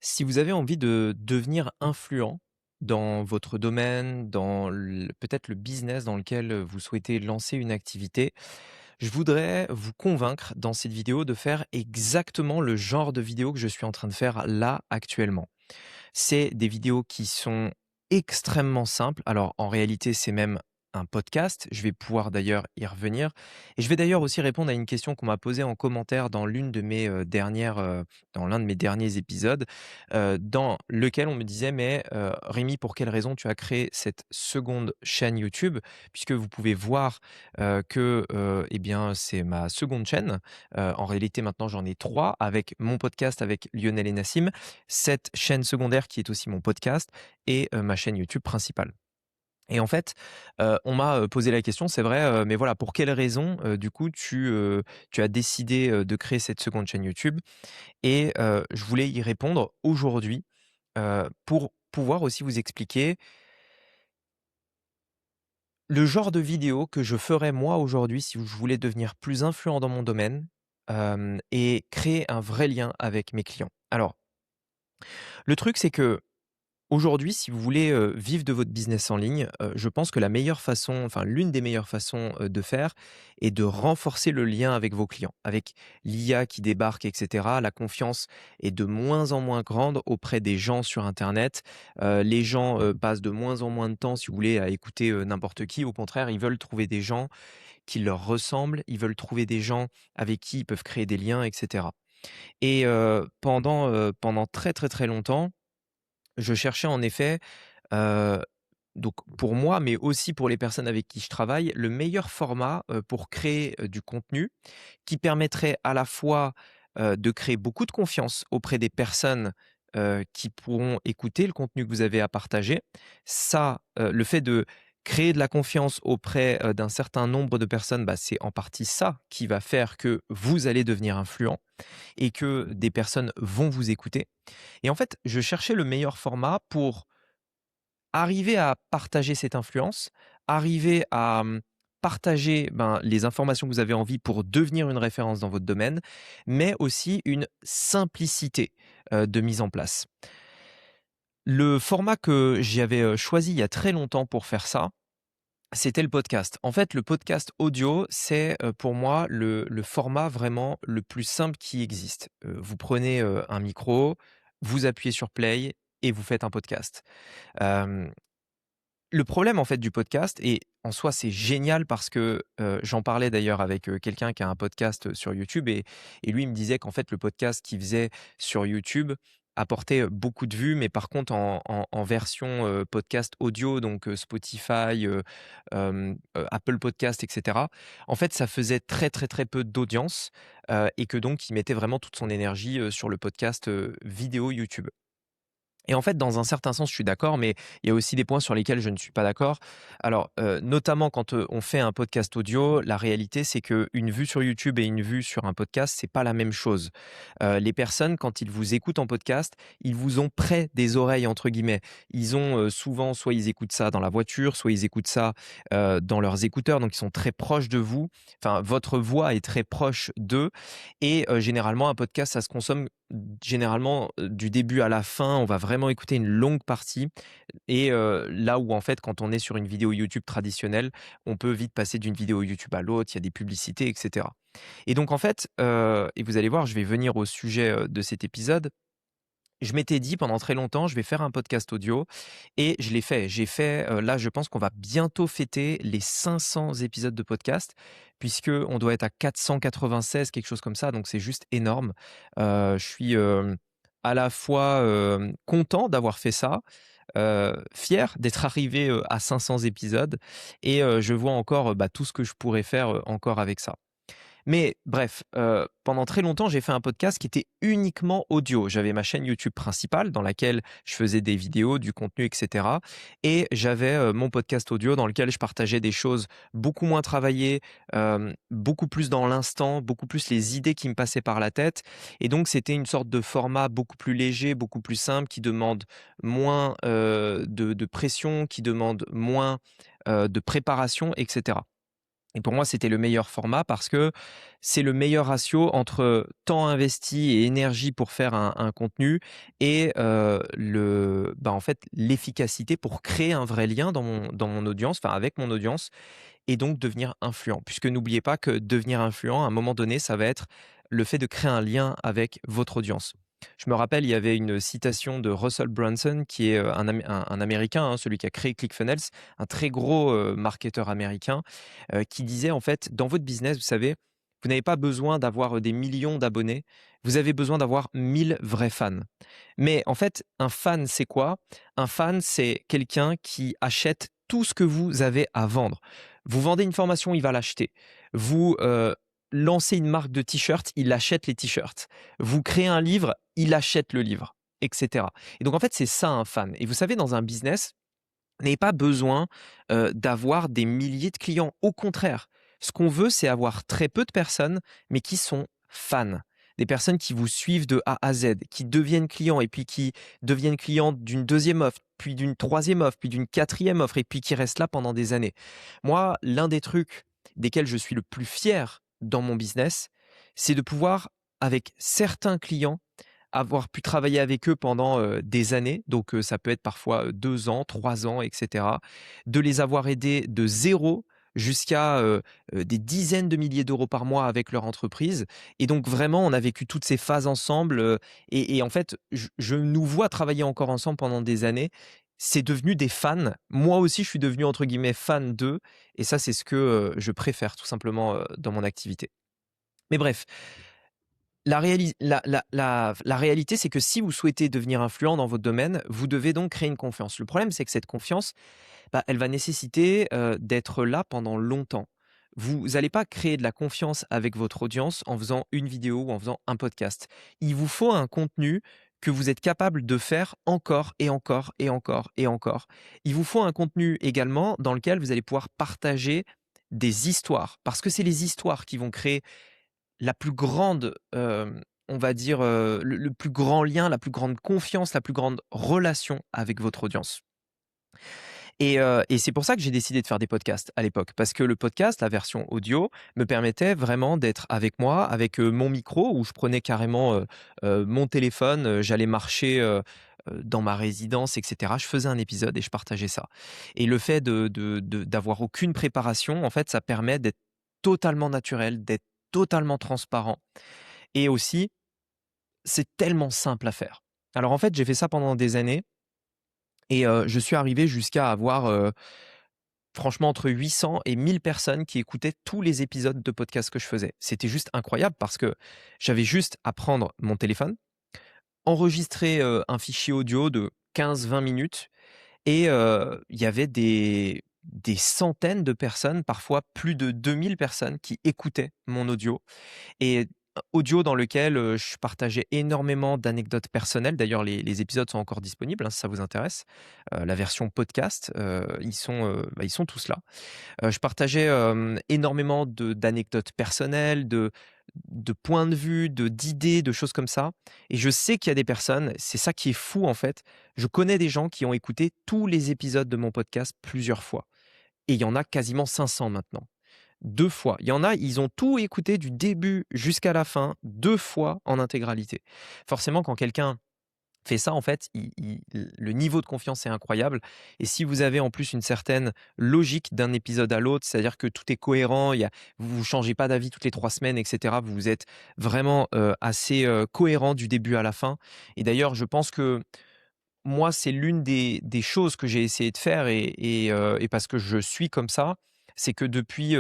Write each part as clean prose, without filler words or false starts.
Si vous avez envie de devenir influent dans votre domaine, dans peut-être le business dans lequel vous souhaitez lancer une activité, je voudrais vous convaincre dans cette vidéo de faire exactement le genre de vidéo que je suis en train de faire là actuellement. C'est des vidéos qui sont extrêmement simples. Alors en réalité, c'est même un podcast. Je vais pouvoir d'ailleurs y revenir et je vais d'ailleurs aussi répondre à une question qu'on m'a posée en commentaire dans dans l'un de mes derniers épisodes, dans lequel on me disait: «Mais, Rémi, pour quelle raison tu as créé cette seconde chaîne YouTube?» puisque vous pouvez voir, eh bien, c'est ma seconde chaîne. En réalité, maintenant, j'en ai 3 avec mon podcast avec Lionel et Nassim, cette chaîne secondaire qui est aussi mon podcast et ma chaîne YouTube principale. Et en fait, on m'a, posé la question, c'est vrai, mais voilà, pour quelle raison, du coup, tu as décidé, de créer cette seconde chaîne YouTube? Et je voulais y répondre aujourd'hui, pour pouvoir aussi vous expliquer le genre de vidéo que je ferais moi aujourd'hui si je voulais devenir plus influent dans mon domaine, et créer un vrai lien avec mes clients. Alors, le truc, c'est que aujourd'hui, si vous voulez, vivre de votre business en ligne, je pense que la meilleure façon, enfin l'une des meilleures façons, de faire est de renforcer le lien avec vos clients. Avec l'IA qui débarque et cetera, la confiance est de moins en moins grande auprès des gens sur internet. Les gens, passent de moins en moins de temps, si vous voulez, à écouter, n'importe qui. Au contraire, ils veulent trouver des gens qui leur ressemblent, ils veulent trouver des gens avec qui ils peuvent créer des liens et cetera. Et pendant très, très, très longtemps, je cherchais en effet, heu, donc pour moi, mais aussi pour les personnes avec qui je travaille, le meilleur format, pour créer, du contenu qui permettrait à la fois, de créer beaucoup de confiance auprès des personnes, qui pourront écouter le contenu que vous avez à partager. Ça, le fait de créer de la confiance auprès, d'un certain nombre de personnes, bah, c'est en partie ça qui va faire que vous allez devenir influent et que des personnes vont vous écouter. Et en fait, je cherchais le meilleur format pour arriver à partager cette influence, arriver à, partager, ben, les informations que vous avez envie pour devenir une référence dans votre domaine, mais aussi une simplicité, de mise en place. Le format que j'avais, choisi il y a très longtemps pour faire ça, c'était le podcast. En fait, le podcast audio, c'est, pour moi le format vraiment le plus simple qui existe. Vous prenez, un micro, vous appuyez sur play et vous faites un podcast. Hem Le problème, en fait, du podcast et en soi, c'est génial parce que, j'en parlais d'ailleurs avec, quelqu'un qui a un podcast, sur YouTube et lui, il me disait qu'en fait, le podcast qu'il faisait sur YouTube apportait, beaucoup de vues, mais par contre en version, podcast audio, donc Spotify, Apple Podcast et cetera. En fait, ça faisait très, très, très peu d'audience, et que donc il mettait vraiment toute son énergie, sur le podcast, vidéo YouTube. Et en fait, dans un certain sens, je suis d'accord, mais il y a aussi des points sur lesquels je ne suis pas d'accord. Alors, notamment quand, on fait un podcast audio, la réalité, c'est qu'une vue sur YouTube et une vue sur un podcast, c'est pas la même chose. Les personnes, quand ils vous écoutent en podcast, ils vous ont «près des oreilles» entre guillemets. Ils ont, souvent, soit ils écoutent ça dans la voiture, soit ils écoutent ça, dans leurs écouteurs, donc ils sont très proches de vous. Enfin, votre voix est très proche d'eux et généralement, un podcast, ça se consomme généralement, du début à la fin, on va vraiment écouter une longue partie et là où en fait, quand on est sur une vidéo YouTube traditionnelle, on peut vite passer d'une vidéo YouTube à l'autre, il y a des publicités et cetera. Et donc en fait, et vous allez voir, je vais venir au sujet, de cet épisode. Je m'étais dit pendant très longtemps: «Je vais faire un podcast audio» et je l'ai fait. J'ai fait, là, je pense qu'on va bientôt fêter les 500 épisodes de podcast puisque on doit être à 496, quelque chose comme ça, donc c'est juste énorme. Je suis, à la fois, content d'avoir fait ça, fier d'être arrivé, à 500 épisodes et je vois encore, bah, tout ce que je pourrais faire, encore avec ça. Mais bref, pendant très longtemps, j'ai fait un podcast qui était uniquement audio. J'avais ma chaîne YouTube principale dans laquelle je faisais des vidéos, du contenu et cetera et j'avais, mon podcast audio dans lequel je partageais des choses beaucoup moins travaillées, beaucoup plus dans l'instant, beaucoup plus les idées qui me passaient par la tête et donc c'était une sorte de format beaucoup plus léger, beaucoup plus simple, qui demande moins, de pression, qui demande moins, de préparation et cetera. Et pour moi, c'était le meilleur format parce que c'est le meilleur ratio entre temps investi et énergie pour faire un contenu et en fait, l'efficacité pour créer un vrai lien dans mon audience, enfin avec mon audience et donc devenir influent. Puisque n'oubliez pas que devenir influent, à un moment donné, ça va être le fait de créer un lien avec votre audience. Je me rappelle, il y avait une citation de Russell Brunson, qui est un Américain, hein, celui qui a créé ClickFunnels, un très gros marketeur américain, qui disait en fait, dans votre business, vous savez, vous n'avez pas besoin d'avoir des millions d'abonnés, vous avez besoin d'avoir 1000 vrais fans. Mais en fait, un fan, c'est quoi? Un fan, c'est quelqu'un qui achète tout ce que vous avez à vendre. Vous vendez une formation, il va l'acheter. Vous lancez une marque de t-shirts, il achète les t-shirts. Vous créez un livre, il achète le livre, etc. Et donc en fait, c'est ça un fan. Et vous savez, dans un business, vous n'avez pas besoin d'avoir des milliers de clients. Au contraire, ce qu'on veut, c'est avoir très peu de personnes, mais qui sont fans. Des personnes qui vous suivent de A à Z, qui deviennent clients et puis qui deviennent clients d'une deuxième offre, puis d'une troisième offre, puis d'une quatrième offre, et puis qui restent là pendant des années. Moi, l'un des trucs desquels je suis le plus fier dans mon business, c'est de pouvoir, avec certains clients, avoir pu travailler avec eux pendant des années, donc ça peut être parfois 2 ans, 3 ans, etc. De les avoir aidés de zéro jusqu'à des dizaines de milliers d'euros par mois avec leur entreprise. Et donc vraiment, on a vécu toutes ces phases ensemble. Et en fait, je nous vois travailler encore ensemble pendant des années. C'est devenu des fans. Moi aussi, je suis devenu entre guillemets fan d'eux. Et ça, c'est ce que je préfère tout simplement dans mon activité. Mais bref, la réalité, c'est que si vous souhaitez devenir influent dans votre domaine, vous devez donc créer une confiance. Le problème, c'est que cette confiance, elle va nécessiter d'être là pendant longtemps. Vous n'allez pas créer de la confiance avec votre audience en faisant une vidéo ou en faisant un podcast. Il vous faut un contenu que vous êtes capable de faire encore et encore et encore et encore. Il vous faut un contenu également dans lequel vous allez pouvoir partager des histoires, parce que c'est les histoires qui vont créer la plus grande, on va dire, le plus grand lien, la plus grande confiance, la plus grande relation avec votre audience. Et c'est pour ça que j'ai décidé de faire des podcasts à l'époque. Parce que le podcast, la version audio, me permettait vraiment d'être avec moi, avec, mon micro où je prenais carrément, mon téléphone, j'allais marcher, dans ma résidence et cetera. Je faisais un épisode et je partageais ça. Et le fait d'avoir aucune préparation, en fait, ça permet d'être totalement naturel, d'être totalement transparent et aussi, c'est tellement simple à faire. Alors en fait, j'ai fait ça pendant des années et je suis arrivé jusqu'à avoir, franchement entre 800 et 1000 personnes qui écoutaient tous les épisodes de podcast que je faisais. C'était juste incroyable parce que j'avais juste à prendre mon téléphone, enregistrer, un fichier audio de 15-20 minutes et il y avait des centaines de personnes, parfois plus de 2000 personnes qui écoutaient mon audio et audio dans lequel, je partageais énormément d'anecdotes personnelles. D'ailleurs, les épisodes sont encore disponibles, hein, si ça vous intéresse. La version podcast, ils sont tous là. Je partageais, énormément d'anecdotes personnelles, de points de vue, d'idées, de choses comme ça et je sais qu'il y a des personnes, c'est ça qui est fou, en fait. Je connais des gens qui ont écouté tous les épisodes de mon podcast plusieurs fois et il y en a quasiment 500 maintenant. 2 fois. Il y en a, ils ont tout écouté du début jusqu'à la fin, 2 fois en intégralité. Forcément, quand quelqu'un fait ça, en fait, le niveau de confiance est incroyable et si vous avez en plus une certaine logique d'un épisode à l'autre, c'est-à-dire que tout est cohérent, vous changez pas d'avis toutes les 3 semaines et cetera. Vous êtes vraiment, assez, cohérent du début à la fin et d'ailleurs, je pense que moi, c'est l'une des choses que j'ai essayé de faire et parce que je suis comme ça, c'est que depuis,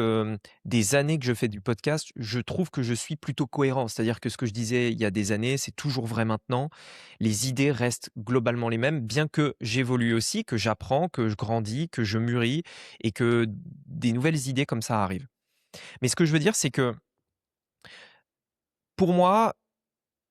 des années que je fais du podcast, je trouve que je suis plutôt cohérent. C'est-à-dire que ce que je disais il y a des années, c'est toujours vrai maintenant. Les idées restent globalement les mêmes, bien que j'évolue aussi, que j'apprends, que je grandis, que je mûris et que des nouvelles idées comme ça arrivent. Mais ce que je veux dire, c'est que pour moi,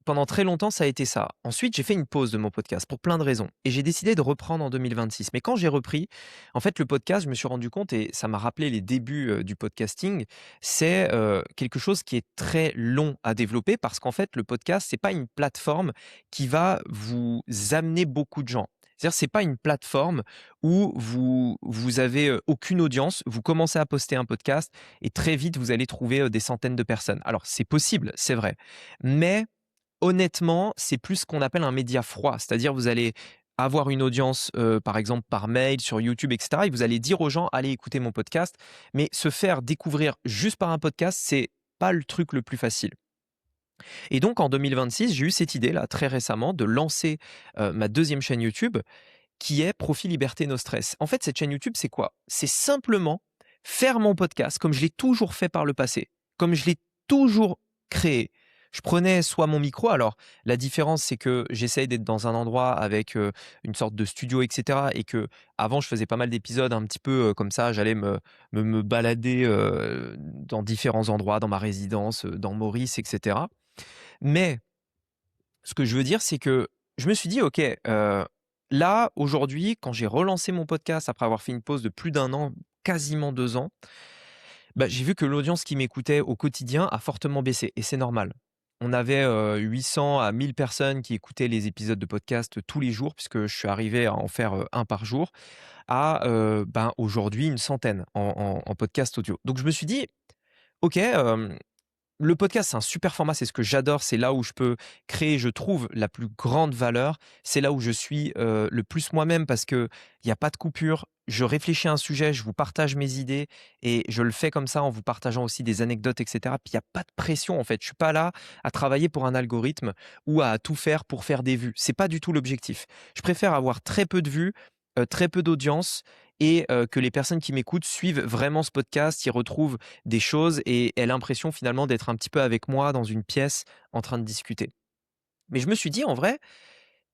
pendant très longtemps, ça a été ça. Ensuite, j'ai fait une pause de mon podcast pour plein de raisons et j'ai décidé de reprendre en 2026. Mais quand j'ai repris, en fait, le podcast, je me suis rendu compte et ça m'a rappelé les débuts du podcasting, c'est quelque chose qui est très long à développer parce qu'en fait, le podcast, c'est pas une plateforme qui va vous amener beaucoup de gens. C'est-à-dire, c'est pas une plateforme où vous avez, aucune audience, vous commencez à poster un podcast et très vite vous allez trouver, des centaines de personnes. Alors c'est possible, c'est vrai, mais honnêtement, c'est plus ce qu'on appelle un média froid. C'est-à-dire, vous allez avoir une audience, par exemple par mail, sur YouTube et cetera et vous allez dire aux gens: «Allez écouter mon podcast», mais se faire découvrir juste par un podcast, c'est pas le truc le plus facile. Et donc en 2026, j'ai eu cette idée-là, très récemment, de lancer, ma deuxième chaîne YouTube qui est Profit Liberté No Stress. En fait, cette chaîne YouTube, c'est quoi? C'est simplement faire mon podcast comme je l'ai toujours fait par le passé, comme je l'ai toujours créé. Je prenais soit mon micro, alors la différence, c'est que j'essaye d'être dans un endroit avec, une sorte de studio et cetera et qu'avant je faisais pas mal d'épisodes un petit peu, comme ça, j'allais me balader, dans différents endroits, dans ma résidence, dans Maurice et cetera. Mais ce que je veux dire, c'est que je me suis dit: «OK, là, aujourd'hui, quand j'ai relancé mon podcast après avoir fait une pause de plus d'un an, quasiment 2 ans, bah, j'ai vu que l'audience qui m'écoutait au quotidien a fortement baissé et c'est normal. On avait, 800 à 1 000 personnes qui écoutaient les épisodes de podcast tous les jours puisque je suis arrivé à en faire, 1 par jour à, ben, aujourd'hui une centaine en podcast audio. Donc je me suis dit: «OK, le podcast, c'est un super format, c'est ce que j'adore, c'est là où je peux créer, je trouve, la plus grande valeur. C'est là où je suis, le plus moi-même parce qu'il y a pas de coupure. Je réfléchis à un sujet, je vous partage mes idées et je le fais comme ça en vous partageant aussi des anecdotes et cetera. Puis il y a pas de pression en fait. Je suis pas là à travailler pour un algorithme ou à tout faire pour faire des vues. C'est pas du tout l'objectif. Je préfère avoir très peu de vues, très peu d'audience et que les personnes qui m'écoutent suivent vraiment ce podcast, y retrouvent des choses et aient l'impression finalement d'être un petit peu avec moi dans une pièce en train de discuter. Mais je me suis dit en vrai,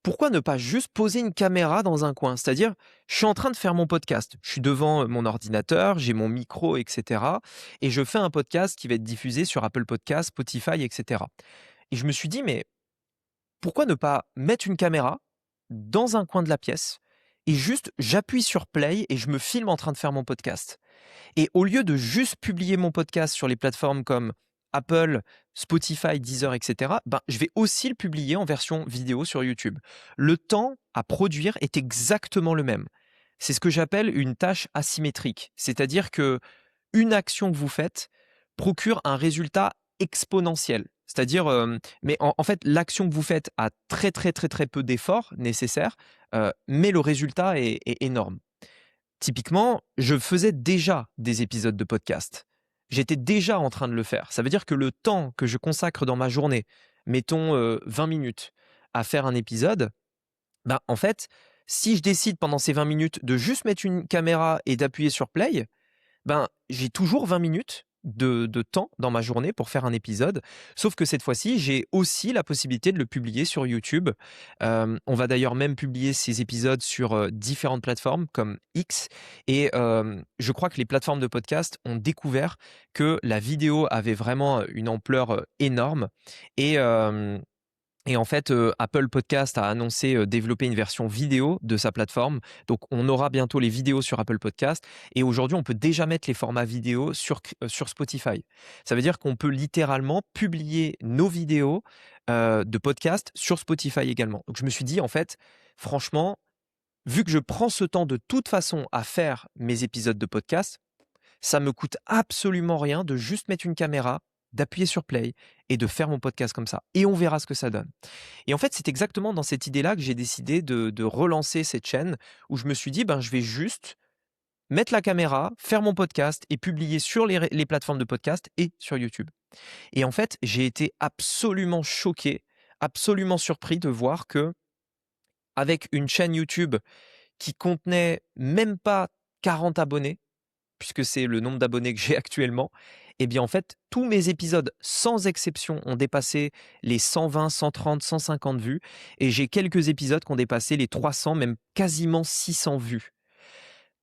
pourquoi ne pas juste poser une caméra dans un coin? C'est-à-dire, je suis en train de faire mon podcast, je suis devant, mon ordinateur, j'ai mon micro et cetera et je fais un podcast qui va être diffusé sur Apple Podcasts, Spotify et cetera et je me suis dit: «Mais pourquoi ne pas mettre une caméra dans un coin de la pièce et juste j'appuie sur play et je me filme en train de faire mon podcast?» Et au lieu de juste publier mon podcast sur les plateformes comme Apple, Spotify, Deezer et cetera, ben, je vais aussi le publier en version vidéo sur YouTube. Le temps à produire est exactement le même. C'est ce que j'appelle une tâche asymétrique. C'est-à-dire que une action que vous faites procure un résultat exponentiel. C'est-à-dire, mais en fait, l'action que vous faites a très, très, très, très peu d'efforts nécessaires, mais le résultat est énorme. Typiquement, je faisais déjà des épisodes de podcast. J'étais déjà en train de le faire. Ça veut dire que le temps que je consacre dans ma journée, mettons, 20 minutes à faire un épisode, ben, en fait, si je décide pendant ces 20 minutes de juste mettre une caméra et d'appuyer sur play, ben, j'ai toujours 20 minutes de temps dans ma journée pour faire un épisode, sauf que cette fois-ci, j'ai aussi la possibilité de le publier sur YouTube. On va d'ailleurs même publier ces épisodes sur, différentes plateformes comme X et je crois que les plateformes de podcast ont découvert que la vidéo avait vraiment, une ampleur, énorme et et en fait, Apple Podcast a annoncé, développer une version vidéo de sa plateforme. Donc on aura bientôt les vidéos sur Apple Podcast et aujourd'hui, on peut déjà mettre les formats vidéo sur Spotify. Ça veut dire qu'on peut littéralement publier nos vidéos, de podcast sur Spotify également. Donc je me suis dit: «En fait, franchement, vu que je prends ce temps de toute façon à faire mes épisodes de podcast, ça me coûte absolument rien de juste mettre une caméra, d'appuyer sur play et de faire mon podcast comme ça et on verra ce que ça donne». Et en fait, c'est exactement dans cette idée-là que j'ai décidé de relancer cette chaîne où je me suis dit: «Ben, je vais juste mettre la caméra, faire mon podcast et publier sur les plateformes de podcast et sur YouTube». Et en fait, j'ai été absolument choqué, absolument surpris de voir que avec une chaîne YouTube qui contenait même pas 40 abonnés, puisque c'est le nombre d'abonnés que j'ai actuellement, eh bien, en fait, tous mes épisodes, sans exception, ont dépassé les 120, 130, 150 vues et j'ai quelques épisodes qui ont dépassé les 300, même quasiment 600 vues.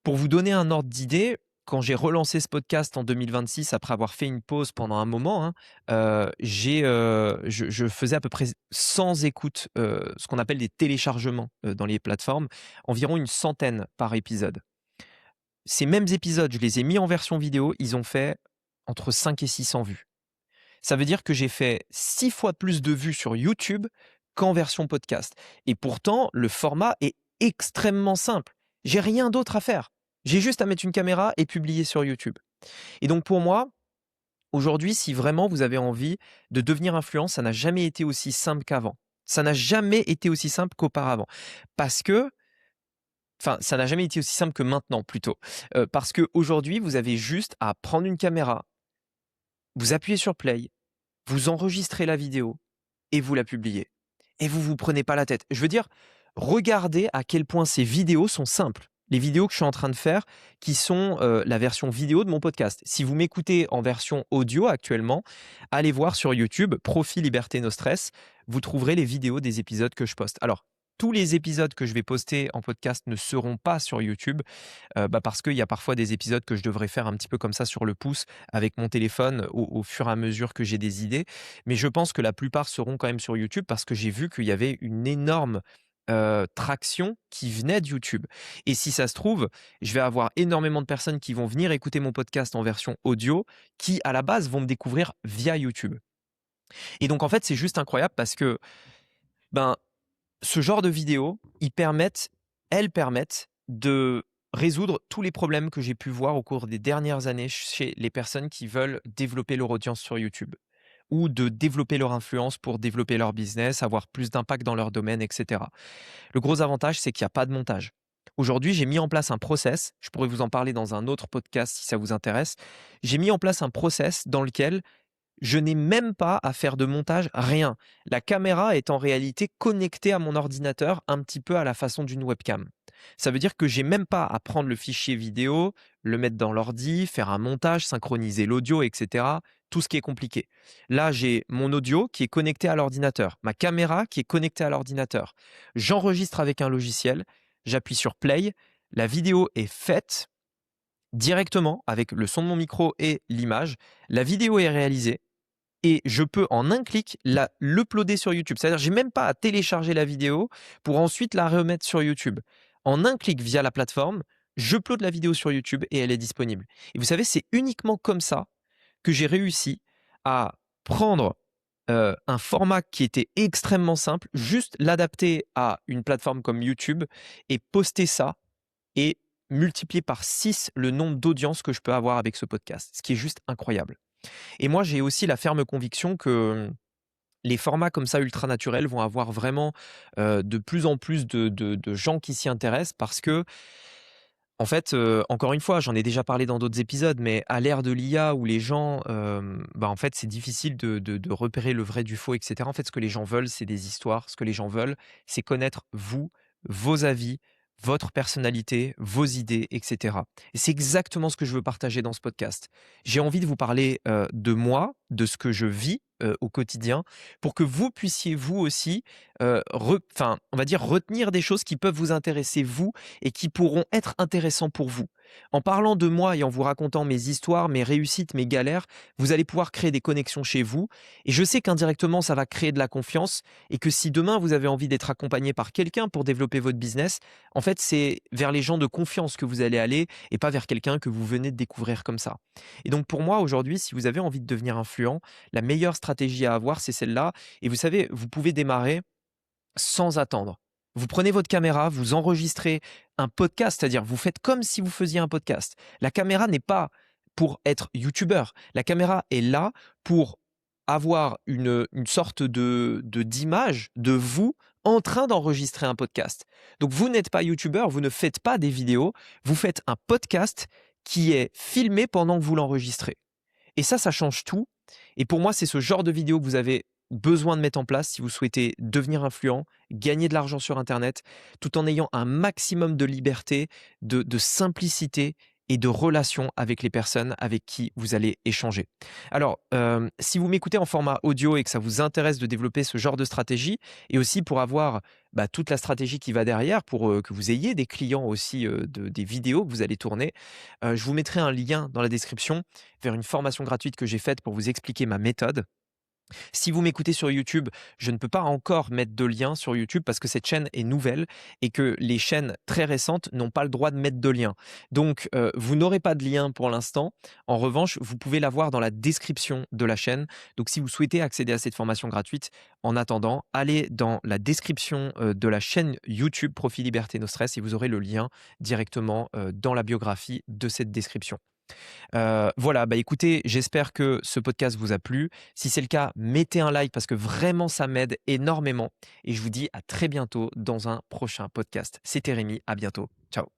Pour vous donner un ordre d'idée, quand j'ai relancé ce podcast en 2026 après avoir fait une pause pendant un moment, hein, je faisais à peu près 100 écoutes, ce qu'on appelle des téléchargements, dans les plateformes, environ une centaine par épisode. Ces mêmes épisodes, je les ai mis en version vidéo, ils ont fait entre 5 et 600 vues. Ça veut dire que j'ai fait 6 fois plus de vues sur YouTube qu'en version podcast et pourtant le format est extrêmement simple. J'ai rien d'autre à faire. J'ai juste à mettre une caméra et publier sur YouTube. Et donc pour moi, aujourd'hui, si vraiment vous avez envie de devenir influent, ça n'a jamais été aussi simple qu'avant. Ça n'a jamais été aussi simple qu'auparavant. Parce que Enfin, ça n'a jamais été aussi simple que maintenant plutôt. Parce qu'aujourd'hui, vous avez juste à prendre une caméra, vous appuyez sur play, vous enregistrez la vidéo et vous la publiez. Et vous prenez pas la tête. Je veux dire, regardez à quel point ces vidéos sont simples. Les vidéos que je suis en train de faire, qui sont la version vidéo de mon podcast. Si vous m'écoutez en version audio actuellement, allez voir sur YouTube, Profil Liberté No Stress, vous trouverez les vidéos des épisodes que je poste. Alors, tous les épisodes que je vais poster en podcast ne seront pas sur YouTube, parce qu'il y a parfois des épisodes que je devrais faire un petit peu comme ça sur le pouce avec mon téléphone au fur et à mesure que j'ai des idées. Mais je pense que la plupart seront quand même sur YouTube parce que j'ai vu qu'il y avait une énorme traction qui venait de YouTube. Et si ça se trouve, je vais avoir énormément de personnes qui vont venir écouter mon podcast en version audio qui, à la base, vont me découvrir via YouTube. Et donc, en fait, c'est juste incroyable parce que ben, ce genre de vidéos, elles permettent de résoudre tous les problèmes que j'ai pu voir au cours des dernières années chez les personnes qui veulent développer leur audience sur YouTube ou de développer leur influence pour développer leur business, avoir plus d'impact dans leur domaine, etc. Le gros avantage, c'est qu'il n'y a pas de montage. Aujourd'hui, j'ai mis en place un process, je pourrais vous en parler dans un autre podcast si ça vous intéresse. J'ai mis en place un process dans lequel je n'ai même pas à faire de montage, rien. La caméra est en réalité connectée à mon ordinateur un petit peu à la façon d'une webcam. Ça veut dire que j'ai même pas à prendre le fichier vidéo, le mettre dans l'ordi, faire un montage, synchroniser l'audio, etc. Tout ce qui est compliqué. Là, j'ai mon audio qui est connecté à l'ordinateur, ma caméra qui est connectée à l'ordinateur. J'enregistre avec un logiciel, j'appuie sur play, la vidéo est faite directement avec le son de mon micro et l'image. La vidéo est réalisée et je peux en un clic l'uploader sur YouTube. C'est-à-dire j'ai même pas à télécharger la vidéo pour ensuite la remettre sur YouTube. En un clic via la plateforme, j'upload la vidéo sur YouTube et elle est disponible. Et vous savez, c'est uniquement comme ça que j'ai réussi à prendre un format qui était extrêmement simple, juste l'adapter à une plateforme comme YouTube et poster ça et multiplier par 6 le nombre d'audiences que je peux avoir avec ce podcast, ce qui est juste incroyable. Et moi, j'ai aussi la ferme conviction que les formats comme ça ultra naturels vont avoir vraiment de plus en plus de gens qui s'y intéressent parce que, en fait, encore une fois, j'en ai déjà parlé dans d'autres épisodes, mais à l'ère de l'IA où les gens, en fait, c'est difficile de repérer le vrai du faux, etc. En fait, ce que les gens veulent, c'est des histoires. Ce que les gens veulent, c'est connaître vous, vos avis, votre personnalité, vos idées, etc. Et c'est exactement ce que je veux partager dans ce podcast. J'ai envie de vous parler de moi, de ce que je vis au quotidien, pour que vous puissiez vous aussi, on va dire, retenir des choses qui peuvent vous intéresser vous et qui pourront être intéressants pour vous. En parlant de moi et en vous racontant mes histoires, mes réussites, mes galères, vous allez pouvoir créer des connexions chez vous. Et je sais qu'indirectement, ça va créer de la confiance et que si demain vous avez envie d'être accompagné par quelqu'un pour développer votre business, en fait, c'est vers les gens de confiance que vous allez aller et pas vers quelqu'un que vous venez de découvrir comme ça. Et donc pour moi, aujourd'hui, si vous avez envie de devenir influent, la meilleure stratégie à avoir, c'est celle-là. Et vous savez, vous pouvez démarrer sans attendre. Vous prenez votre caméra, vous enregistrez un podcast, c'est-à-dire vous faites comme si vous faisiez un podcast. La caméra n'est pas pour être youtubeur. La caméra est là pour avoir une sorte d'image de vous en train d'enregistrer un podcast. Donc vous n'êtes pas youtubeur, vous ne faites pas des vidéos, vous faites un podcast qui est filmé pendant que vous l'enregistrez. Et ça change tout. Et pour moi, c'est ce genre de vidéo que vous avez besoin de mettre en place si vous souhaitez devenir influent, gagner de l'argent sur Internet, tout en ayant un maximum de liberté, de simplicité et de relation avec les personnes avec qui vous allez échanger. Alors, si vous m'écoutez en format audio et que ça vous intéresse de développer ce genre de stratégie, et aussi pour avoir toute la stratégie qui va derrière, pour que vous ayez des clients aussi, des vidéos que vous allez tourner, je vous mettrai un lien dans la description vers une formation gratuite que j'ai faite pour vous expliquer ma méthode. Si vous m'écoutez sur YouTube, je ne peux pas encore mettre de lien sur YouTube parce que cette chaîne est nouvelle et que les chaînes très récentes n'ont pas le droit de mettre de lien. Donc, vous n'aurez pas de lien pour l'instant. En revanche, vous pouvez l'avoir dans la description de la chaîne. Donc, si vous souhaitez accéder à cette formation gratuite, en attendant, allez dans la description, de la chaîne YouTube Profit Liberté No Stress et vous aurez le lien directement, dans la biographie de cette description. Voilà, bah, écoutez, j'espère que ce podcast vous a plu. Si c'est le cas, mettez un like parce que vraiment ça m'aide énormément et je vous dis à très bientôt dans un prochain podcast. C'était Rémi, à bientôt. Ciao.